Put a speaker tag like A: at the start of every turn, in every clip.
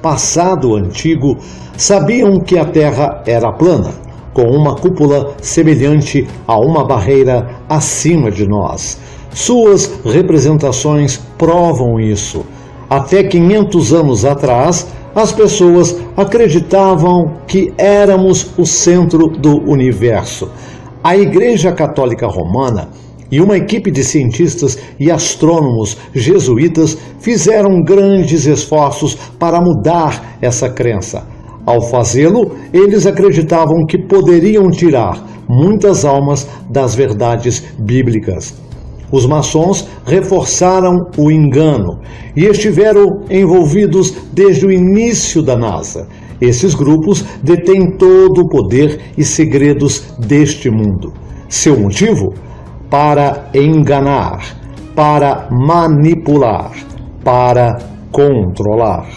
A: Passado antigo, sabiam que a Terra era plana, com uma cúpula semelhante a uma barreira acima de nós. Suas representações provam isso. Até 500 anos atrás, as pessoas acreditavam que éramos o centro do universo. A Igreja Católica Romana e uma equipe de cientistas e astrônomos jesuítas fizeram grandes esforços para mudar essa crença. Ao fazê-lo, eles acreditavam que poderiam tirar muitas almas das verdades bíblicas. Os maçons reforçaram o engano e estiveram envolvidos desde o início da NASA. Esses grupos detêm todo o poder e segredos deste mundo. Seu motivo? Para enganar, para manipular, para controlar.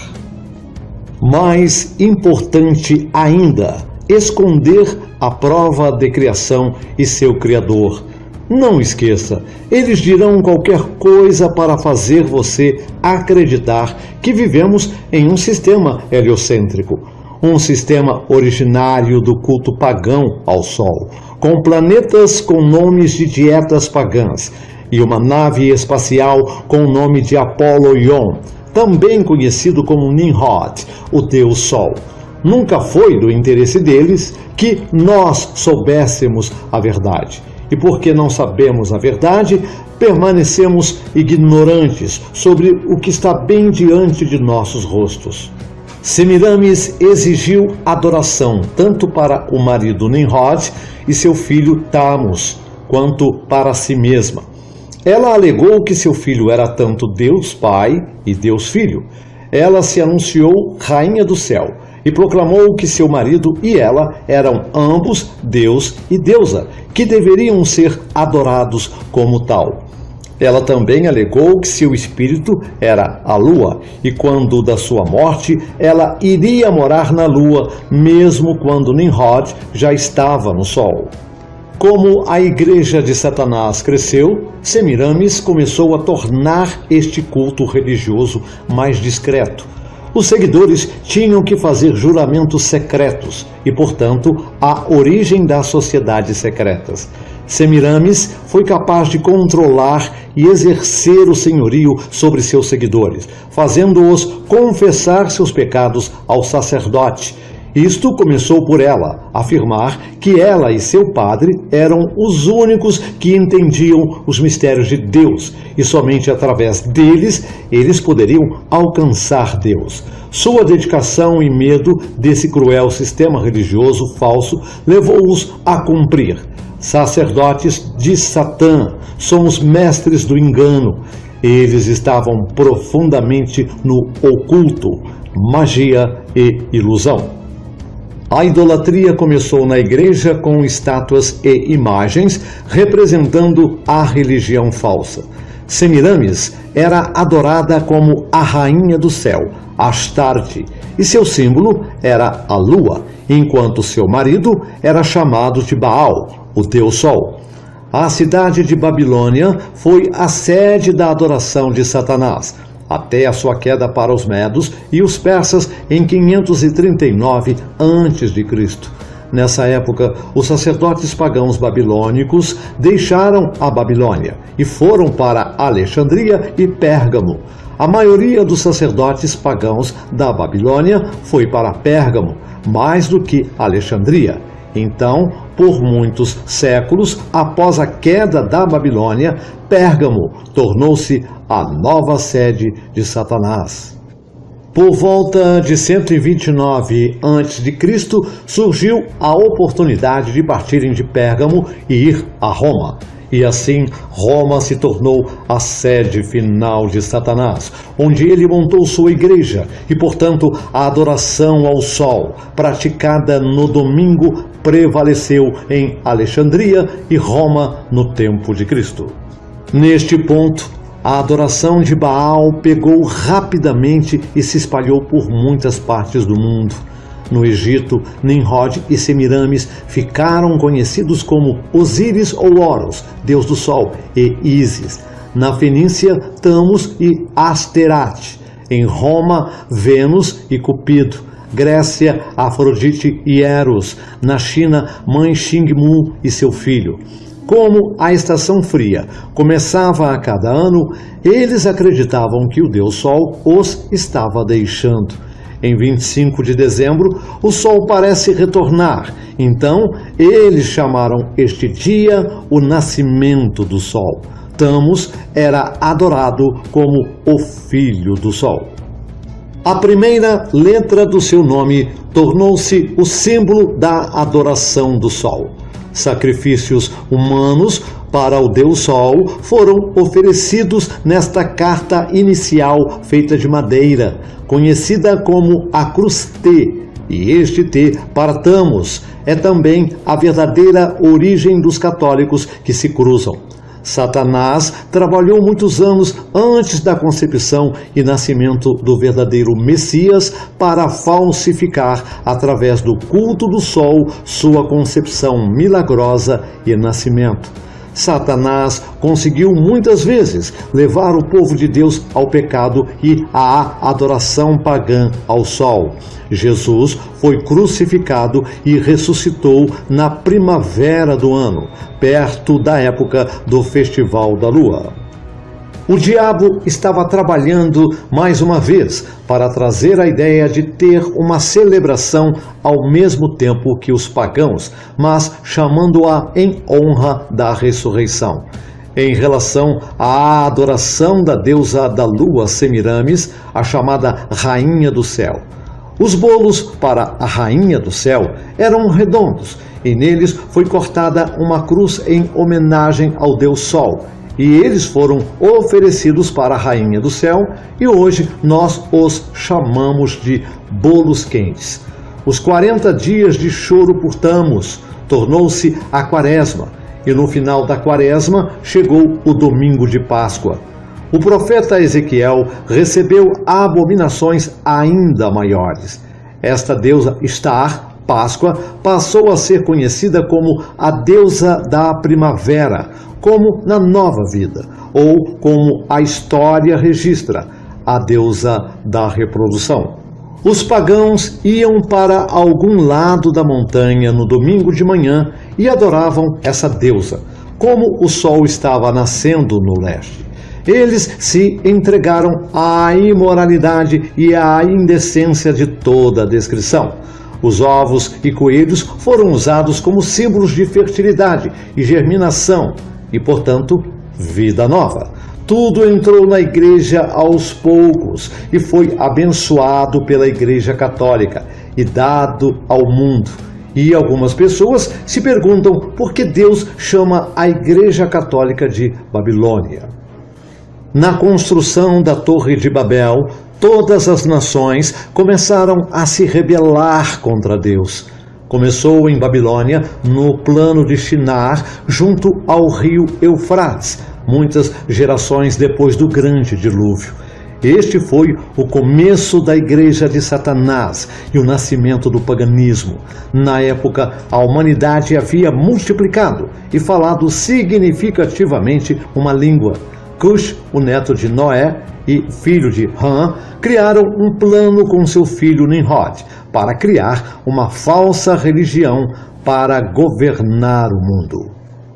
A: Mais importante ainda, esconder a prova de criação e seu Criador. Não esqueça, eles dirão qualquer coisa para fazer você acreditar que vivemos em um sistema heliocêntrico, um sistema originário do culto pagão ao Sol, com planetas com nomes de dietas pagãs e uma nave espacial com o nome de Apolo-Ion, também conhecido como Nimrod, o Deus Sol. Nunca foi do interesse deles que nós soubéssemos a verdade. E porque não sabemos a verdade, permanecemos ignorantes sobre o que está bem diante de nossos rostos. Semiramis exigiu adoração tanto para o marido Nimrod e seu filho Tammuz, quanto para si mesma. Ela alegou que seu filho era tanto Deus Pai e Deus Filho. Ela se anunciou rainha do céu e proclamou que seu marido e ela eram ambos Deus e deusa, que deveriam ser adorados como tal. Ela também alegou que seu espírito era a lua e quando da sua morte ela iria morar na lua, mesmo quando Nimrod já estava no sol. Como a igreja de Satanás cresceu, Semiramis começou a tornar este culto religioso mais discreto. Os seguidores tinham que fazer juramentos secretos e, portanto, a origem das sociedades secretas. Semiramis foi capaz de controlar e exercer o senhorio sobre seus seguidores, fazendo-os confessar seus pecados ao sacerdote. Isto começou por ela afirmar que ela e seu padre eram os únicos que entendiam os mistérios de Deus e somente através deles eles poderiam alcançar Deus. Sua dedicação e medo desse cruel sistema religioso falso levou-os a cumprir. Sacerdotes de Satã, somos mestres do engano. Eles estavam profundamente no oculto, magia e ilusão. A idolatria começou na igreja com estátuas e imagens representando a religião falsa. Semiramis era adorada como a rainha do céu, Astarte, e seu símbolo era a lua, enquanto seu marido era chamado de Baal, o deus sol. A cidade de Babilônia foi a sede da adoração de Satanás, até a sua queda para os medos e os persas em 539 a.C. Nessa época, os sacerdotes pagãos babilônicos deixaram a Babilônia e foram para Alexandria e Pérgamo. A maioria dos sacerdotes pagãos da Babilônia foi para Pérgamo, mais do que Alexandria. Então, por muitos séculos após a queda da Babilônia, Pérgamo tornou-se a nova sede de Satanás. Por volta de 129 a.C., surgiu a oportunidade de partirem de Pérgamo e ir a Roma. E assim, Roma se tornou a sede final de Satanás, onde ele montou sua igreja e, portanto, a adoração ao sol, praticada no domingo, prevaleceu em Alexandria e Roma no tempo de Cristo. Neste ponto, a adoração de Baal pegou rapidamente e se espalhou por muitas partes do mundo. No Egito, Nimrod e Semiramis ficaram conhecidos como Osíris ou Horus, deus do sol, e Ísis. Na Fenícia, Tamos e Asterate. Em Roma, Vênus e Cupido. Grécia, Afrodite e Eros. Na China, Mãe Xingmu e seu filho. Como a estação fria começava a cada ano, eles acreditavam que o Deus Sol os estava deixando. Em 25 de dezembro, o Sol parece retornar, então eles chamaram este dia o nascimento do Sol. Tamos era adorado como o Filho do Sol. A primeira letra do seu nome tornou-se o símbolo da adoração do Sol. Sacrifícios humanos para o Deus Sol foram oferecidos nesta carta inicial feita de madeira, conhecida como a cruz T, e este T para Tamos é também a verdadeira origem dos católicos que se cruzam. Satanás trabalhou muitos anos antes da concepção e nascimento do verdadeiro Messias para falsificar, através do culto do sol, sua concepção milagrosa e nascimento. Satanás conseguiu muitas vezes levar o povo de Deus ao pecado e à adoração pagã ao sol. Jesus foi crucificado e ressuscitou na primavera do ano, perto da época do Festival da Lua. O diabo estava trabalhando mais uma vez para trazer a ideia de ter uma celebração ao mesmo tempo que os pagãos, mas chamando-a em honra da ressurreição. Em relação à adoração da deusa da lua Semiramis, a chamada Rainha do Céu. Os bolos para a Rainha do Céu eram redondos e neles foi cortada uma cruz em homenagem ao Deus Sol. E eles foram oferecidos para a Rainha do Céu e hoje nós os chamamos de bolos quentes. Os 40 dias de choro por Tamos tornou-se a Quaresma e no final da Quaresma chegou o domingo de Páscoa. O profeta Ezequiel recebeu abominações ainda maiores. Esta deusa Estar, Páscoa, passou a ser conhecida como a deusa da primavera, como na nova vida, ou como a história registra, a deusa da reprodução. Os pagãos iam para algum lado da montanha no domingo de manhã e adoravam essa deusa, como o sol estava nascendo no leste. Eles se entregaram à imoralidade e à indecência de toda a descrição. Os ovos e coelhos foram usados como símbolos de fertilidade e germinação e, portanto, vida nova. Tudo entrou na igreja aos poucos e foi abençoado pela Igreja Católica e dado ao mundo. E algumas pessoas se perguntam por que Deus chama a Igreja Católica de Babilônia. Na construção da Torre de Babel, todas as nações começaram a se rebelar contra Deus. Começou em Babilônia, no plano de Shinar, junto ao rio Eufrates, muitas gerações depois do grande dilúvio. Este foi o começo da igreja de Satanás e o nascimento do paganismo. Na época, a humanidade havia multiplicado e falado significativamente uma língua. Cush, o neto de Noé e filho de Ham, criaram um plano com seu filho Nimrod para criar uma falsa religião para governar o mundo.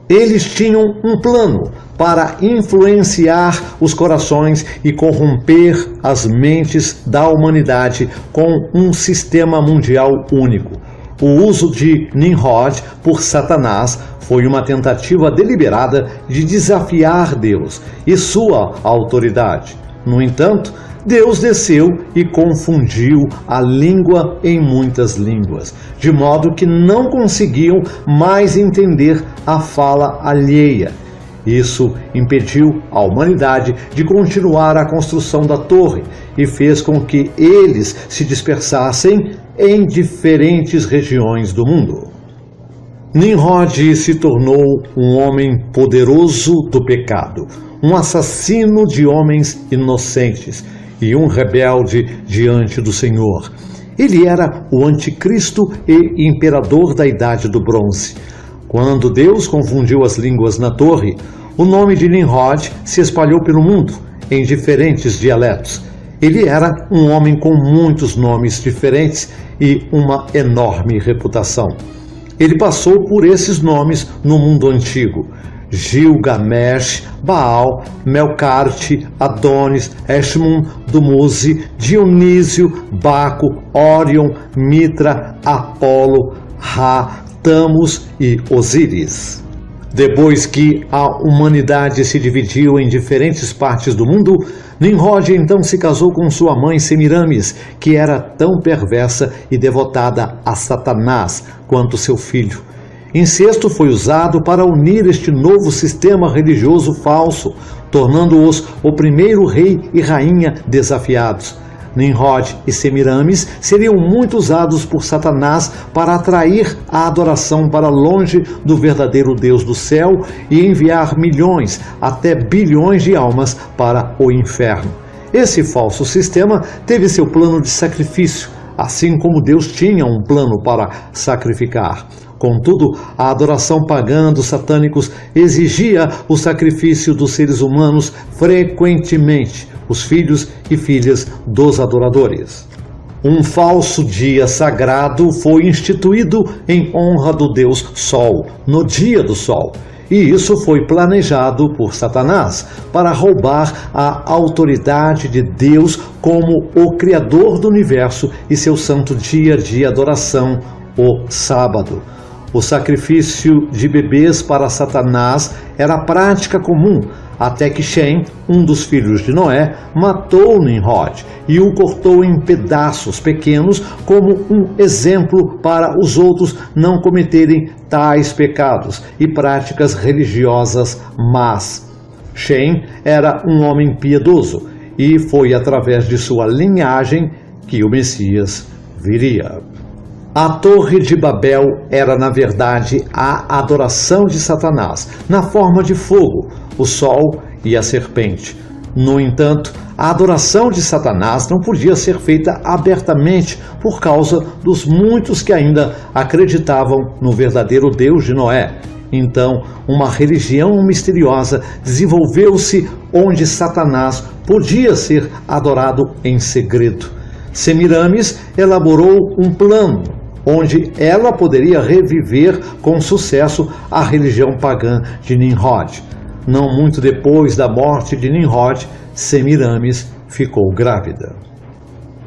A: Eles tinham um plano para influenciar os corações e corromper as mentes da humanidade com um sistema mundial único. O uso de Nimrod por Satanás foi uma tentativa deliberada de desafiar Deus e sua autoridade. No entanto, Deus desceu e confundiu a língua em muitas línguas, de modo que não conseguiam mais entender a fala alheia. Isso impediu a humanidade de continuar a construção da torre e fez com que eles se dispersassem em diferentes regiões do mundo. Nimrod se tornou um homem poderoso do pecado, um assassino de homens inocentes e um rebelde diante do Senhor. Ele era o anticristo e imperador da Idade do Bronze. Quando Deus confundiu as línguas na torre, o nome de Nimrod se espalhou pelo mundo, em diferentes dialetos. Ele era um homem com muitos nomes diferentes e uma enorme reputação. Ele passou por esses nomes no mundo antigo: Gilgamesh, Baal, Melkarte, Adonis, Eshmun, Dumuzi, Dionísio, Baco, Órion, Mitra, Apolo, Ra, Tamus e Osíris. Depois que a humanidade se dividiu em diferentes partes do mundo, Nimrod então se casou com sua mãe Semiramis, que era tão perversa e devotada a Satanás quanto seu filho. Incesto foi usado para unir este novo sistema religioso falso, tornando-os o primeiro rei e rainha desafiados. Nimrod e Semiramis seriam muito usados por Satanás para atrair a adoração para longe do verdadeiro Deus do céu e enviar milhões, até bilhões de almas para o inferno. Esse falso sistema teve seu plano de sacrifício, assim como Deus tinha um plano para sacrificar. Contudo, a adoração pagã dos satânicos exigia o sacrifício dos seres humanos frequentemente, os filhos e filhas dos adoradores. Um falso dia sagrado foi instituído em honra do Deus Sol, no dia do Sol. E isso foi planejado por Satanás para roubar a autoridade de Deus como o Criador do universo e seu santo dia de adoração, o sábado. O sacrifício de bebês para Satanás era prática comum, até que Shem, um dos filhos de Noé, matou Nimrod e o cortou em pedaços pequenos como um exemplo para os outros não cometerem tais pecados e práticas religiosas más. Shem era um homem piedoso e foi através de sua linhagem que o Messias viria. A Torre de Babel era, na verdade, a adoração de Satanás, na forma de fogo, o sol e a serpente. No entanto, a adoração de Satanás não podia ser feita abertamente por causa dos muitos que ainda acreditavam no verdadeiro Deus de Noé. Então, uma religião misteriosa desenvolveu-se onde Satanás podia ser adorado em segredo. Semiramis elaborou um plano onde ela poderia reviver com sucesso a religião pagã de Nimrod. Não muito depois da morte de Nimrod, Semiramis ficou grávida.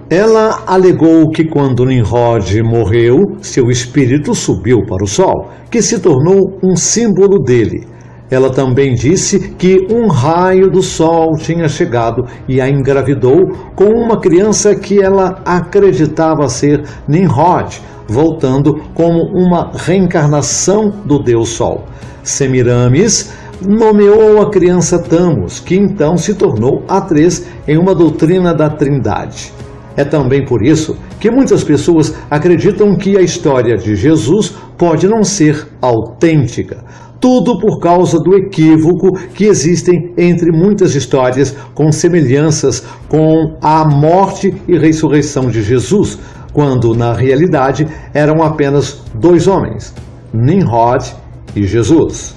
A: Ela alegou que quando Nimrod morreu, seu espírito subiu para o sol, que se tornou um símbolo dele. Ela também disse que um raio do sol tinha chegado e a engravidou com uma criança que ela acreditava ser Nimrod, voltando como uma reencarnação do Deus Sol. Semiramis nomeou a criança Tamus, que então se tornou atriz em uma doutrina da Trindade. É também por isso que muitas pessoas acreditam que a história de Jesus pode não ser autêntica. Tudo por causa do equívoco que existem entre muitas histórias com semelhanças com a morte e ressurreição de Jesus, quando na realidade eram apenas dois homens, Nimrod e Jesus.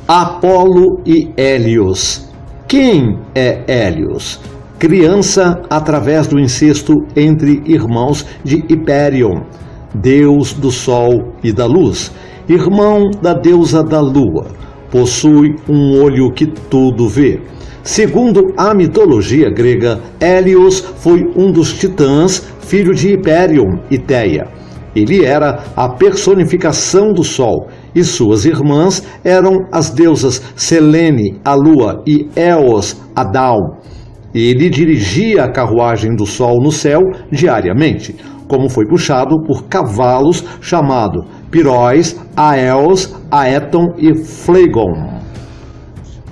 A: Apolo e Hélios. Quem é Hélios? Criança através do incesto entre irmãos de Hipérion, deus do sol e da luz, irmão da deusa da lua, possui um olho que tudo vê. Segundo a mitologia grega, Hélios foi um dos titãs, filho de Hipérion e Teia. Ele era a personificação do sol, e suas irmãs eram as deusas Selene, a lua, e Eos, a Dão. Ele dirigia a carruagem do sol no céu diariamente, como foi puxado por cavalos chamado Piróis, Aeos, Aeton e Phlegon.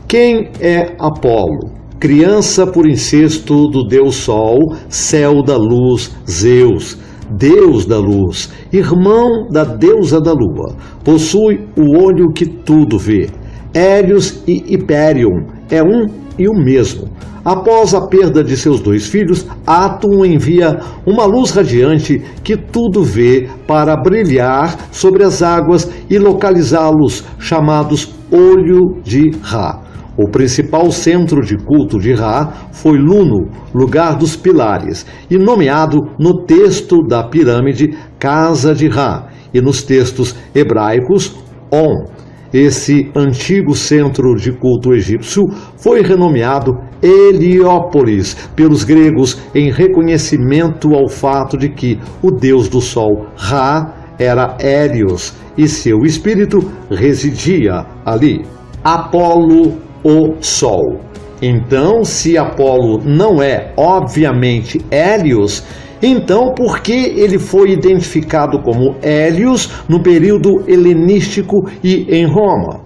A: Quem é Apolo? Criança por incesto do deus Sol, céu da luz, Zeus, deus da luz, irmão da deusa da lua, possui o olho que tudo vê. Hélios e Hipérion é um e o mesmo. Após a perda de seus dois filhos, Atum envia uma luz radiante que tudo vê para brilhar sobre as águas e localizá-los, chamados Olho de Ra. O principal centro de culto de Ra foi Luno, lugar dos pilares, e nomeado no texto da pirâmide Casa de Ra, e nos textos hebraicos On. Esse antigo centro de culto egípcio foi renomeado Heliópolis pelos gregos em reconhecimento ao fato de que o deus do sol Ra era Hélios e seu espírito residia ali. Apolo, o sol. Então, se Apolo não é, obviamente, Hélios, então por que ele foi identificado como Hélios no período helenístico e em Roma?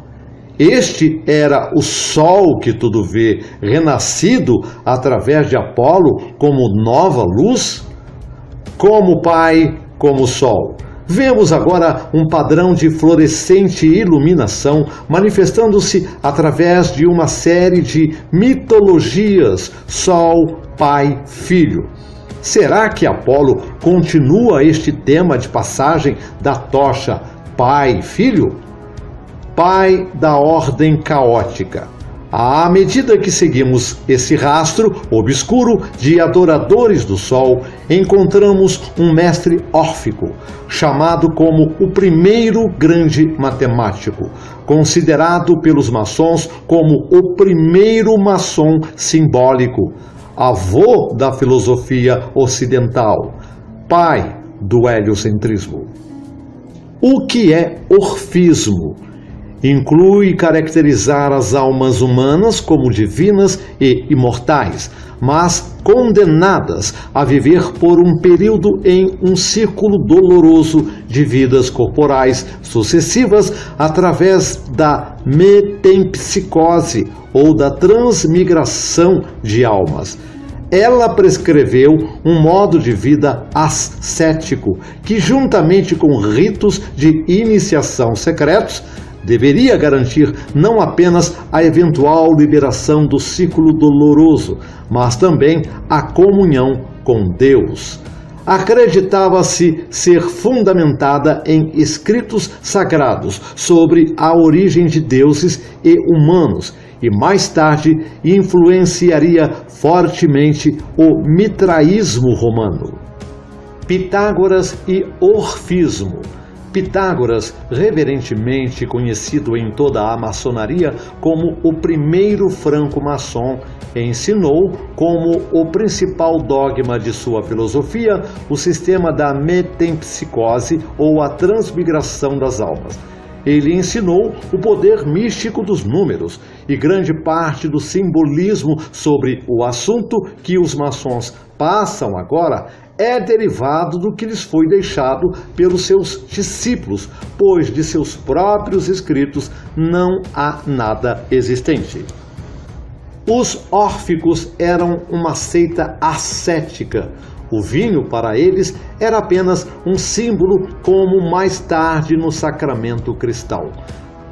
A: Este era o sol que tudo vê, renascido através de Apolo como nova luz? Como Pai, como Sol. Vemos agora um padrão de florescente iluminação manifestando-se através de uma série de mitologias, Sol, Pai, Filho. Será que Apolo continua este tema de passagem da tocha Pai, Filho? Pai da ordem caótica. À medida que seguimos esse rastro obscuro de adoradores do sol, encontramos um mestre órfico, chamado como o primeiro grande matemático, considerado pelos maçons como o primeiro maçom simbólico, avô da filosofia ocidental, pai do heliocentrismo. O que é orfismo? Inclui caracterizar as almas humanas como divinas e imortais, mas condenadas a viver por um período em um círculo doloroso de vidas corporais sucessivas através da metempsicose ou da transmigração de almas. Ela prescreveu um modo de vida ascético que, juntamente com ritos de iniciação secretos, deveria garantir não apenas a eventual liberação do ciclo doloroso, mas também a comunhão com Deus. Acreditava-se ser fundamentada em escritos sagrados sobre a origem de deuses e humanos, e mais tarde influenciaria fortemente o mitraísmo romano. Pitágoras e orfismo. Pitágoras, reverentemente conhecido em toda a maçonaria como o primeiro franco-maçom, ensinou como o principal dogma de sua filosofia o sistema da metempsicose ou a transmigração das almas. Ele ensinou o poder místico dos números e grande parte do simbolismo sobre o assunto que os maçons passam agora é derivado do que lhes foi deixado pelos seus discípulos, pois de seus próprios escritos não há nada existente. Os órficos eram uma seita ascética, O vinho, para eles, era apenas um símbolo, como mais tarde no sacramento cristão.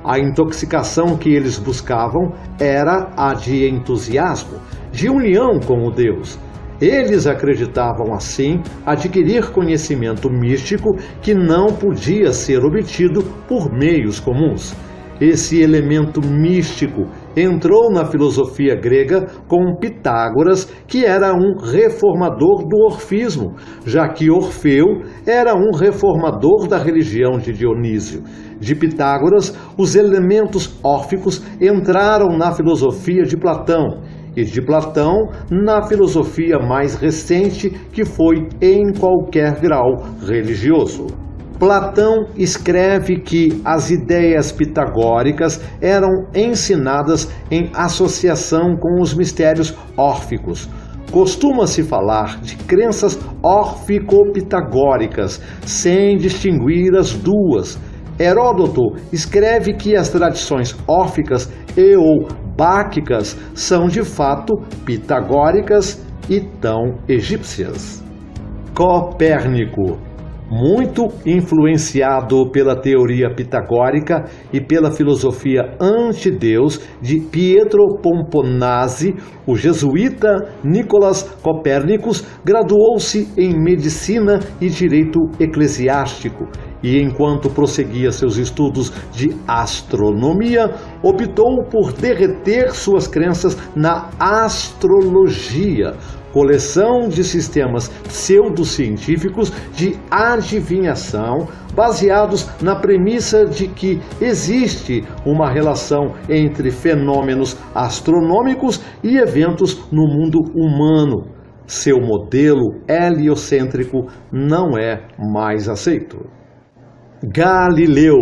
A: A intoxicação que eles buscavam era a de entusiasmo, de união com o Deus. Eles acreditavam, assim, adquirir conhecimento místico que não podia ser obtido por meios comuns. Esse elemento místico entrou na filosofia grega com Pitágoras, que era um reformador do orfismo, já que Orfeu era um reformador da religião de Dionísio. De Pitágoras, os elementos órficos entraram na filosofia de Platão, e de Platão na filosofia mais recente, que foi em qualquer grau religioso. Platão escreve que as ideias pitagóricas eram ensinadas em associação com os mistérios órficos. Costuma-se falar de crenças órfico-pitagóricas, sem distinguir as duas. Heródoto escreve que as tradições órficas e ou báquicas são de fato pitagóricas e tão egípcias. Copérnico, muito influenciado pela teoria pitagórica e pela filosofia anti-Deus de Pietro Pomponazzi, o jesuíta Nicolas Copérnicus graduou-se em medicina e direito eclesiástico e, enquanto prosseguia seus estudos de astronomia, optou por derreter suas crenças na astrologia, coleção de sistemas pseudocientíficos de adivinhação baseados na premissa de que existe uma relação entre fenômenos astronômicos e eventos no mundo humano. Seu modelo heliocêntrico não é mais aceito. Galileu.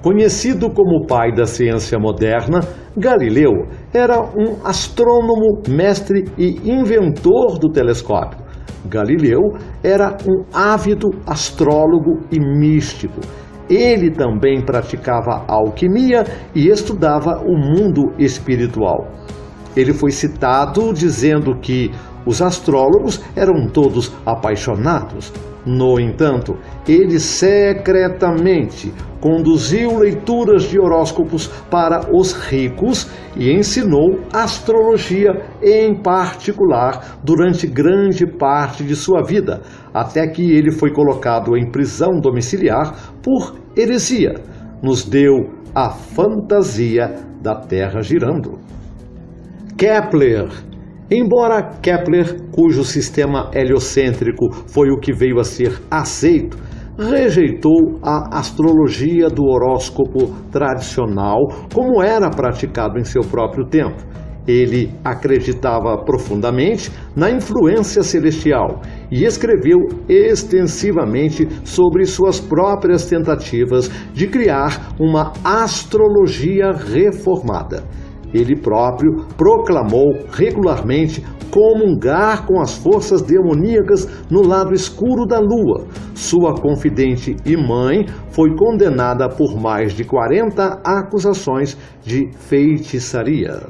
A: Conhecido como o pai da ciência moderna, Galileu era um astrônomo, mestre e inventor do telescópio. Galileu era um ávido astrólogo e místico. Ele também praticava alquimia e estudava o mundo espiritual. Ele foi citado dizendo que os astrólogos eram todos apaixonados. No entanto, ele secretamente conduziu leituras de horóscopos para os ricos e ensinou astrologia em particular durante grande parte de sua vida, até que ele foi colocado em prisão domiciliar por heresia. Nos deu a fantasia da Terra girando. Kepler. Embora Kepler, cujo sistema heliocêntrico foi o que veio a ser aceito, rejeitou a astrologia do horóscopo tradicional como era praticado em seu próprio tempo. Ele acreditava profundamente na influência celestial e escreveu extensivamente sobre suas próprias tentativas de criar uma astrologia reformada. Ele próprio proclamou regularmente comungar com as forças demoníacas no lado escuro da lua. Sua confidente e mãe foi condenada por mais de 40 acusações de feitiçaria.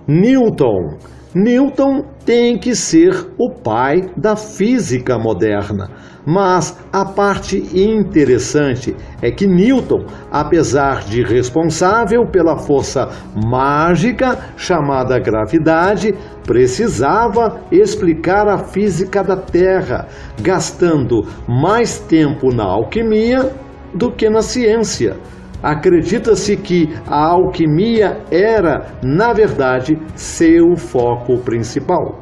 A: Newton. Newton tem que ser o pai da física moderna. Mas a parte interessante é que Newton, apesar de responsável pela força mágica chamada gravidade, precisava explicar a física da Terra, gastando mais tempo na alquimia do que na ciência. Acredita-se que a alquimia era, na verdade, seu foco principal.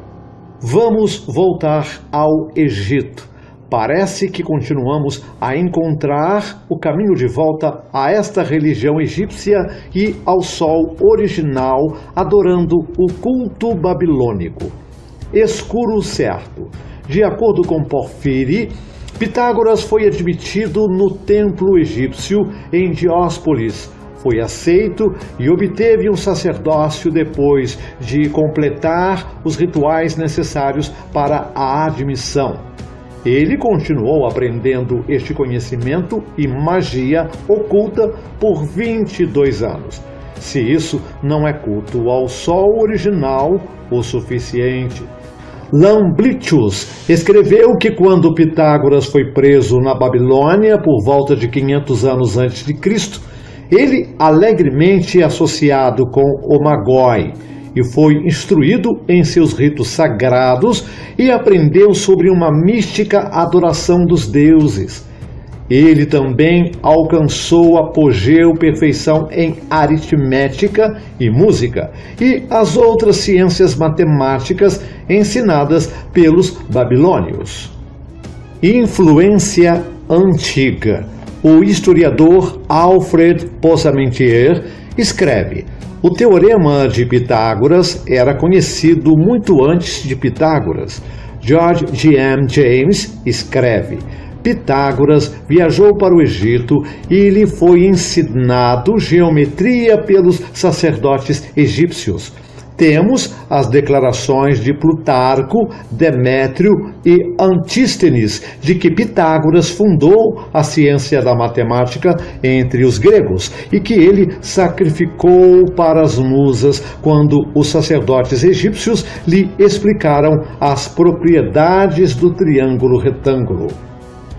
A: Vamos voltar ao Egito. Parece que continuamos a encontrar o caminho de volta a esta religião egípcia e ao sol original, adorando o culto babilônico. Escuro certo. De acordo com Porfírio, Pitágoras foi admitido no templo egípcio em Dióspolis. Foi aceito e obteve um sacerdócio depois de completar os rituais necessários para a admissão. Ele continuou aprendendo este conhecimento e magia oculta por 22 anos. Se isso não é culto ao sol original o suficiente. Lambritius escreveu que quando Pitágoras foi preso na Babilônia por volta de 500 anos antes de Cristo, ele alegremente associado com o Magoi e foi instruído em seus ritos sagrados e aprendeu sobre uma mística adoração dos deuses. Ele também alcançou apogeu perfeição em aritmética e música e as outras ciências matemáticas ensinadas pelos babilônios. Influência antiga. O historiador Alfred Parmentier escreve: o teorema de Pitágoras era conhecido muito antes de Pitágoras. George G.M. James escreve: Pitágoras viajou para o Egito e lhe foi ensinado geometria pelos sacerdotes egípcios. Temos as declarações de Plutarco, Demétrio e Antístenes de que Pitágoras fundou a ciência da matemática entre os gregos e que ele sacrificou para as musas quando os sacerdotes egípcios lhe explicaram as propriedades do triângulo retângulo.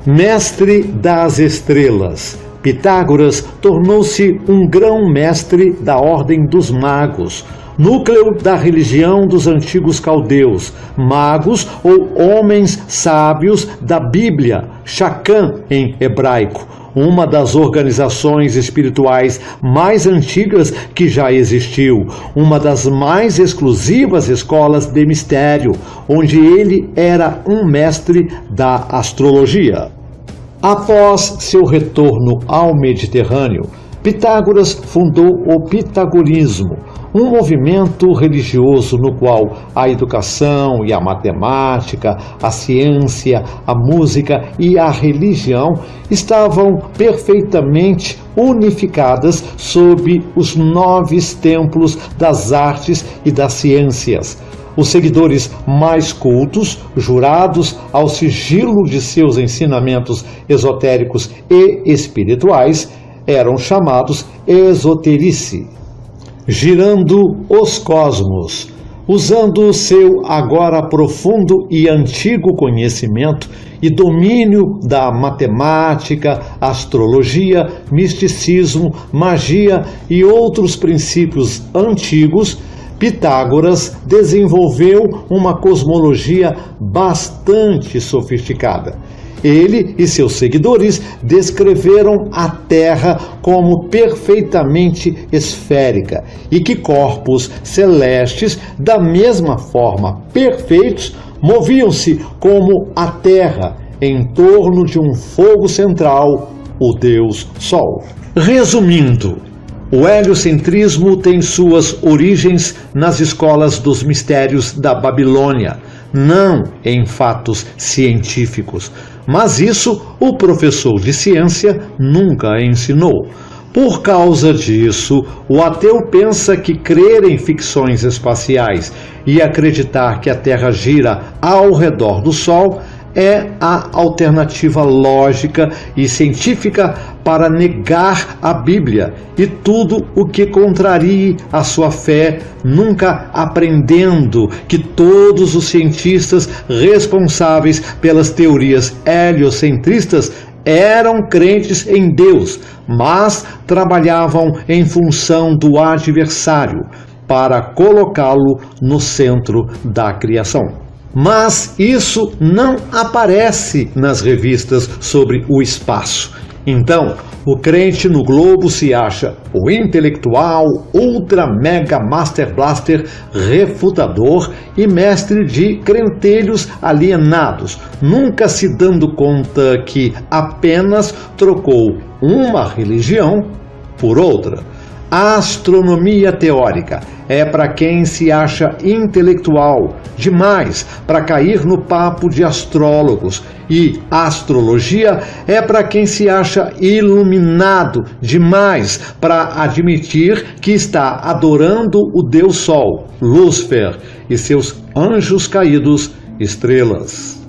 A: Mestre das estrelas. Pitágoras tornou-se um grão-mestre da ordem dos magos, núcleo da religião dos antigos caldeus, magos ou homens sábios da Bíblia, Shachan em hebraico, uma das organizações espirituais mais antigas que já existiu, uma das mais exclusivas escolas de mistério, onde ele era um mestre da astrologia. Após seu retorno ao Mediterrâneo, Pitágoras fundou o pitagorismo, um movimento religioso no qual a educação e a matemática, a ciência, a música e a religião estavam perfeitamente unificadas sob os 9 templos das artes e das ciências. Os seguidores mais cultos, jurados ao sigilo de seus ensinamentos esotéricos e espirituais, eram chamados esoterici. Girando os cosmos. Usando seu agora profundo e antigo conhecimento e domínio da matemática, astrologia, misticismo, magia e outros princípios antigos, Pitágoras desenvolveu uma cosmologia bastante sofisticada. Ele e seus seguidores descreveram a Terra como perfeitamente esférica e que corpos celestes, da mesma forma perfeitos, moviam-se como a Terra em torno de um fogo central, o Deus Sol. Resumindo, o heliocentrismo tem suas origens nas escolas dos mistérios da Babilônia, não em fatos científicos, mas isso o professor de ciência nunca ensinou. Por causa disso, o ateu pensa que crer em ficções espaciais e acreditar que a Terra gira ao redor do Sol é a alternativa lógica e científica para negar a Bíblia e tudo o que contrarie a sua fé, nunca aprendendo que todos os cientistas responsáveis pelas teorias heliocentristas eram crentes em Deus, mas trabalhavam em função do adversário para colocá-lo no centro da criação. Mas isso não aparece nas revistas sobre o espaço. Então, o crente no globo se acha o intelectual, ultra mega master blaster, refutador e mestre de crentelhos alienados, nunca se dando conta que apenas trocou uma religião por outra. A astronomia teórica é para quem se acha intelectual demais para cair no papo de astrólogos, e a astrologia é para quem se acha iluminado demais para admitir que está adorando o Deus Sol, Lúcifer, e seus anjos caídos, estrelas.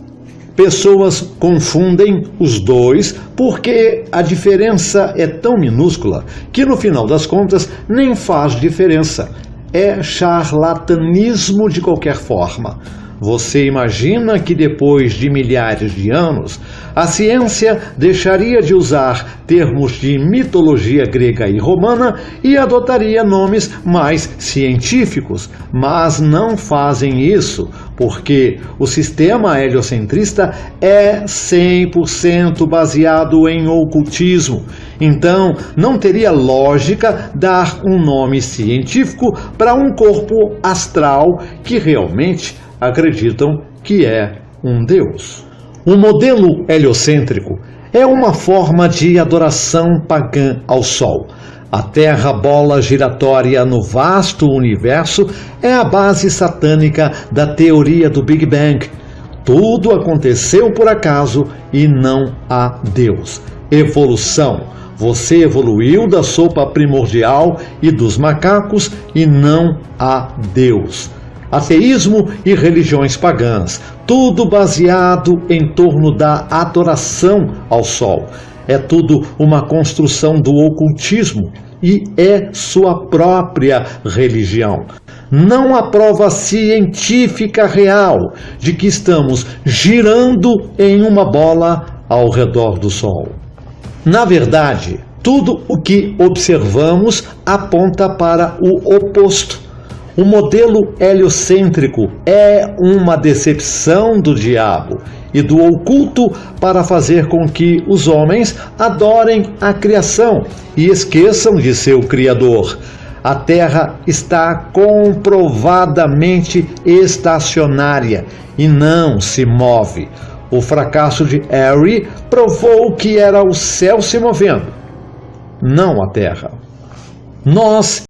A: Pessoas confundem os dois porque a diferença é tão minúscula que no final das contas nem faz diferença. É charlatanismo de qualquer forma. Você imagina que depois de milhares de anos, a ciência deixaria de usar termos de mitologia grega e romana e adotaria nomes mais científicos, mas não fazem isso, porque o sistema heliocentrista é 100% baseado em ocultismo. Então, não teria lógica dar um nome científico para um corpo astral que realmente acreditam que é um deus. O modelo heliocêntrico é uma forma de adoração pagã ao Sol. A Terra, bola giratória no vasto universo, é a base satânica da teoria do Big Bang. Tudo aconteceu por acaso e não há Deus. Evolução. Você evoluiu da sopa primordial e dos macacos e não há Deus. Ateísmo e religiões pagãs, tudo baseado em torno da adoração ao Sol. É tudo uma construção do ocultismo e é sua própria religião. Não há prova científica real de que estamos girando em uma bola ao redor do Sol. Na verdade, tudo o que observamos aponta para o oposto. O modelo heliocêntrico é uma decepção do diabo e do oculto para fazer com que os homens adorem a criação e esqueçam de seu Criador. A Terra está comprovadamente estacionária e não se move. O fracasso de Harry provou que era o céu se movendo, não a Terra. Nós